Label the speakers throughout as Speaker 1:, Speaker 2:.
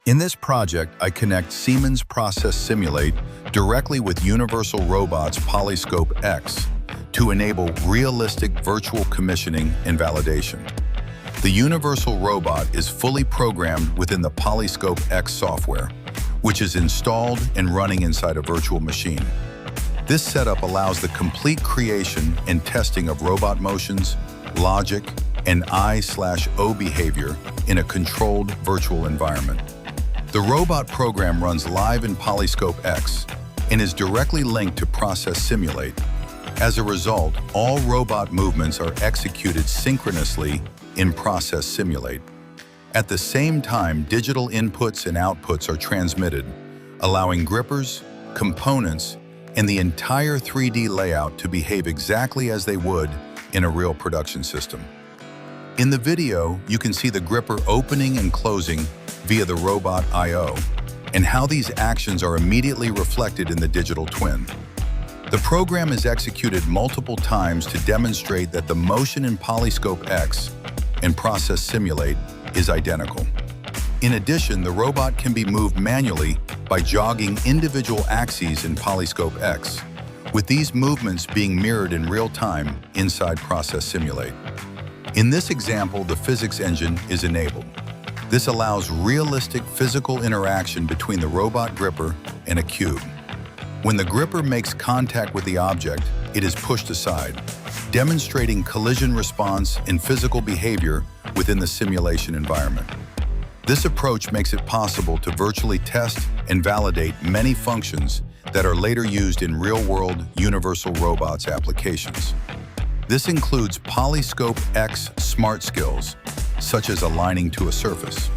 Speaker 1: In this project, I connect Siemens Process Simulate directly with Universal Robot's PolyScope X to enable realistic virtual commissioning and validation. The Universal Robot is fully programmed within the PolyScope X software, which is installed and running inside a virtual machine. This setup allows the complete creation and testing of robot motions, logic, and I/O behavior in a controlled virtual environment. The robot program runs live in PolyScope X and is directly linked to Process Simulate. As a result, all robot movements are executed synchronously in Process Simulate. At the same time, digital inputs and outputs are transmitted, allowing grippers, components, and the entire 3D layout to behave exactly as they would in a real production system. In the video, you can see the gripper opening and closing via the robot I/O, and how these actions are immediately reflected in the digital twin. The program is executed multiple times to demonstrate that the motion in PolyScope X and Process Simulate is identical. In addition, the robot can be moved manually by jogging individual axes in PolyScope X, with these movements being mirrored in real time inside Process Simulate. In this example, the physics engine is enabled. This allows realistic physical interaction between the robot gripper and a cube. When the gripper makes contact with the object, it is pushed aside, demonstrating collision response and physical behavior within the simulation environment. This approach makes it possible to virtually test and validate many functions that are later used in real-world Universal Robots applications. This includes PolyScope X smart skills, such as aligning to a surface.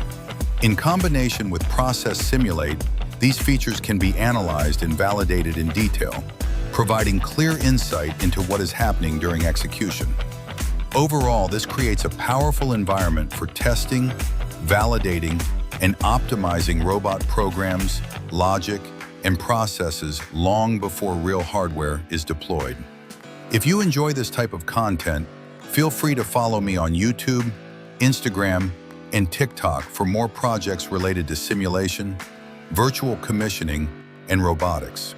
Speaker 1: In combination with Process Simulate, these features can be analyzed and validated in detail, providing clear insight into what is happening during execution. Overall, this creates a powerful environment for testing, validating, and optimizing robot programs, logic, and processes long before real hardware is deployed. If you enjoy this type of content, feel free to follow me on YouTube, Instagram, and TikTok for more projects related to simulation, virtual commissioning, and robotics.